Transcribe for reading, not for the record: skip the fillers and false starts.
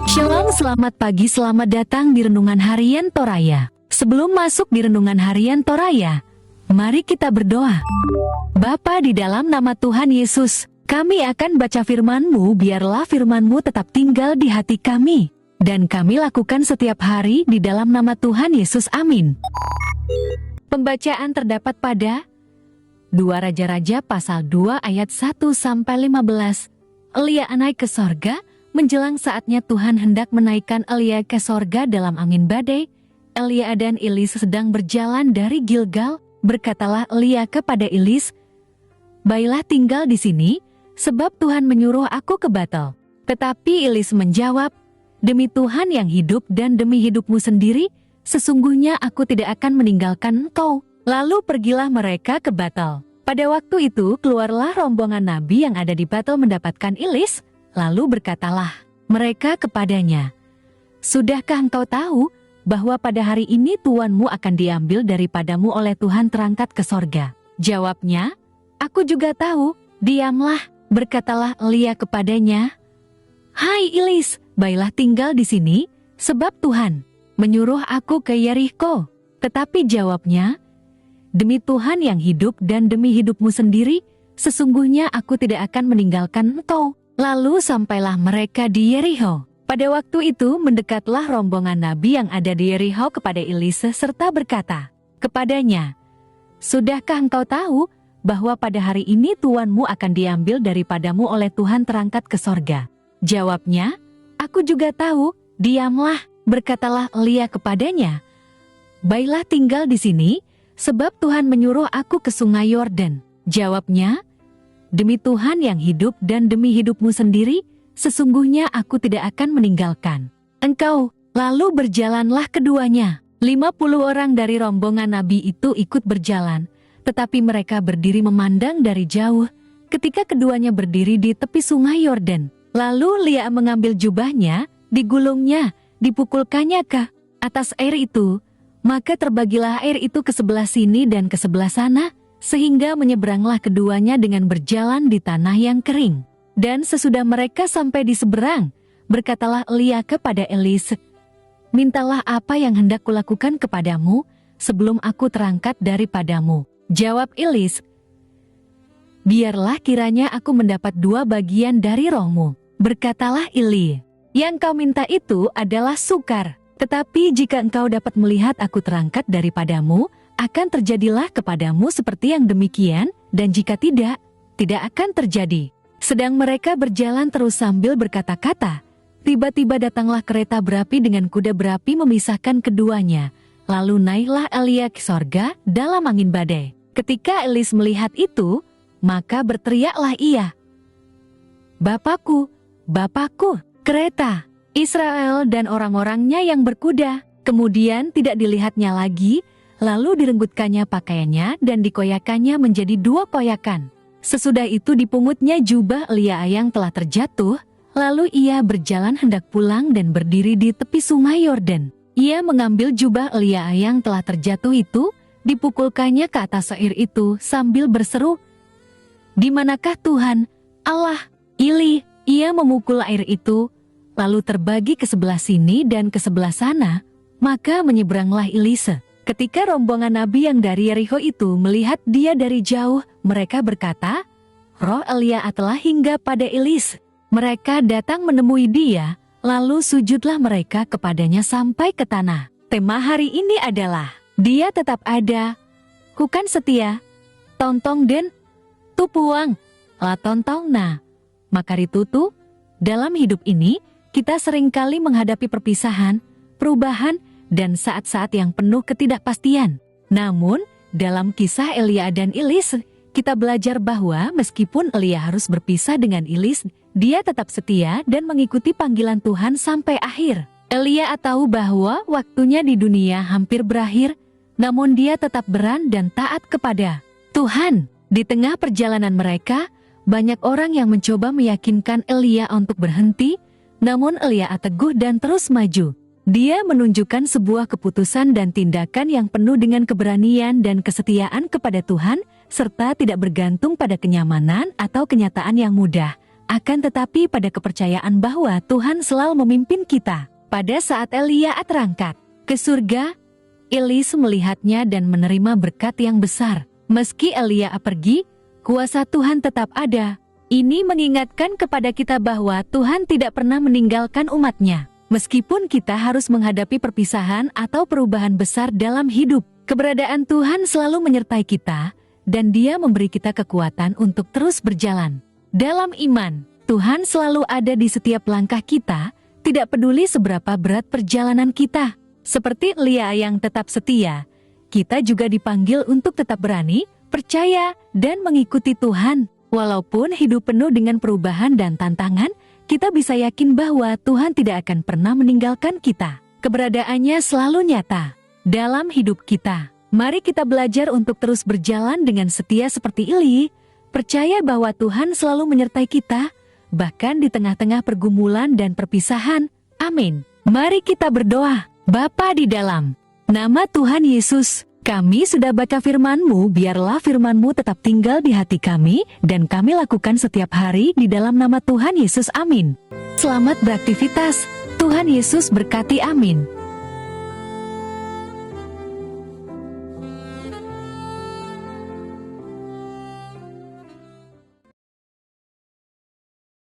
Shalom, selamat pagi, selamat datang di Renungan Harian Toraya. Sebelum masuk di Renungan Harian Toraya, mari kita berdoa. Bapa di dalam nama Tuhan Yesus, kami akan baca firman-Mu, biarlah firman-Mu tetap tinggal di hati kami, dan kami lakukan setiap hari di dalam nama Tuhan Yesus, amin. Pembacaan terdapat pada 2 Raja-Raja pasal 2 ayat 1-15. Elia naik ke sorga. Menjelang saatnya Tuhan hendak menaikkan Elia ke sorga dalam angin badai, Elia dan Elis sedang berjalan dari Gilgal. Berkatalah Elia kepada Elis, "Baiklah tinggal di sini, sebab Tuhan menyuruh aku ke Batel." Tetapi Elis menjawab, "Demi Tuhan yang hidup dan demi hidupmu sendiri, sesungguhnya aku tidak akan meninggalkan engkau." Lalu pergilah mereka ke Batel. Pada waktu itu keluarlah rombongan nabi yang ada di Batel mendapatkan Elis. Lalu berkatalah mereka kepadanya, "Sudahkah engkau tahu bahwa pada hari ini tuanmu akan diambil daripadamu oleh Tuhan terangkat ke sorga?" Jawabnya, "Aku juga tahu." "Diamlah," berkatalah Elia kepadanya. "Hai Elis, baiklah tinggal di sini, sebab Tuhan menyuruh aku ke Yeriko." Tetapi jawabnya, "Demi Tuhan yang hidup dan demi hidupmu sendiri, sesungguhnya aku tidak akan meninggalkan engkau." Lalu sampailah mereka di Yeriko. Pada waktu itu mendekatlah rombongan nabi yang ada di Yeriko kepada Elisa serta berkata kepadanya, "Sudahkah engkau tahu bahwa pada hari ini tuanmu akan diambil daripadamu oleh Tuhan terangkat ke sorga?" Jawabnya, "Aku juga tahu." "Diamlah," berkatalah Elia kepadanya. "Baiklah tinggal di sini, sebab Tuhan menyuruh aku ke sungai Yordan." Jawabnya, "Demi Tuhan yang hidup dan demi hidupmu sendiri, sesungguhnya aku tidak akan meninggalkan engkau." Lalu berjalanlah keduanya. 50 orang dari rombongan nabi itu ikut berjalan, tetapi mereka berdiri memandang dari jauh ketika keduanya berdiri di tepi sungai Yordan. Lalu Lia mengambil jubahnya, digulungnya, dipukulkannya ke atas air itu, maka terbagilah air itu ke sebelah sini dan ke sebelah sana, sehingga menyeberanglah keduanya dengan berjalan di tanah yang kering. Dan sesudah mereka sampai di seberang, berkatalah Elia kepada Elis, "Mintalah apa yang hendak kulakukan kepadamu sebelum aku terangkat daripadamu." Jawab Elis, "Biarlah kiranya aku mendapat 2 bagian dari rohmu." Berkatalah Eli, "Yang kau minta itu adalah sukar. Tetapi jika engkau dapat melihat aku terangkat daripadamu, akan terjadilah kepadamu seperti yang demikian, dan jika tidak, tidak akan terjadi." Sedang mereka berjalan terus sambil berkata-kata, tiba-tiba datanglah kereta berapi dengan kuda berapi memisahkan keduanya. Lalu naiklah Elia ke sorga dalam angin badai. Ketika Elis melihat itu, maka berteriaklah ia, "Bapakku, Bapakku, kereta Israel dan orang-orangnya yang berkuda." Kemudian tidak dilihatnya lagi. Lalu direnggutkannya pakaiannya dan dikoyakannya menjadi 2 koyakan. Sesudah itu dipungutnya jubah Elia yang telah terjatuh. Lalu ia berjalan hendak pulang dan berdiri di tepi sungai Yordan. Ia mengambil jubah Elia yang telah terjatuh itu, dipukulkannya ke atas air itu sambil berseru, "Di manakah Tuhan, Allah, Eli?" Ia memukul air itu, lalu terbagi ke sebelah sini dan ke sebelah sana, maka menyeberanglah Elisa. Ketika rombongan nabi yang dari Yeriko itu melihat dia dari jauh, mereka berkata, "Roh Elia telah hingga pada Elis." Mereka datang menemui dia, lalu sujudlah mereka kepadanya sampai ke tanah. Tema hari ini adalah, "Dia tetap ada, kukan setia, tontong dan tupuang, la tontong na." Makari tutu, dalam hidup ini, kita seringkali menghadapi perpisahan, perubahan, dan saat-saat yang penuh ketidakpastian. Namun, dalam kisah Elia dan Elis, kita belajar bahwa meskipun Elia harus berpisah dengan Elis, dia tetap setia dan mengikuti panggilan Tuhan sampai akhir. Elia tahu bahwa waktunya di dunia hampir berakhir, namun dia tetap beran dan taat kepada Tuhan. Di tengah perjalanan mereka, banyak orang yang mencoba meyakinkan Elia untuk berhenti, namun Elia teguh dan terus maju. Dia menunjukkan sebuah keputusan dan tindakan yang penuh dengan keberanian dan kesetiaan kepada Tuhan, serta tidak bergantung pada kenyamanan atau kenyataan yang mudah, akan tetapi pada kepercayaan bahwa Tuhan selalu memimpin kita. Pada saat Elia terangkat ke surga, Elis melihatnya dan menerima berkat yang besar. Meski Elia pergi, kuasa Tuhan tetap ada. Ini mengingatkan kepada kita bahwa Tuhan tidak pernah meninggalkan umat-Nya. Meskipun kita harus menghadapi perpisahan atau perubahan besar dalam hidup, keberadaan Tuhan selalu menyertai kita, dan Dia memberi kita kekuatan untuk terus berjalan. Dalam iman, Tuhan selalu ada di setiap langkah kita, tidak peduli seberapa berat perjalanan kita. Seperti Elia yang tetap setia, kita juga dipanggil untuk tetap berani, percaya, dan mengikuti Tuhan. Walaupun hidup penuh dengan perubahan dan tantangan, kita bisa yakin bahwa Tuhan tidak akan pernah meninggalkan kita. Keberadaannya selalu nyata dalam hidup kita. Mari kita belajar untuk terus berjalan dengan setia seperti Eli, percaya bahwa Tuhan selalu menyertai kita, bahkan di tengah-tengah pergumulan dan perpisahan. Amin. Mari kita berdoa. Bapa di dalam nama Tuhan Yesus, kami sudah baca firman-Mu, biarlah firman-Mu tetap tinggal di hati kami, dan kami lakukan setiap hari di dalam nama Tuhan Yesus. Amin. Selamat beraktivitas. Tuhan Yesus berkati. Amin.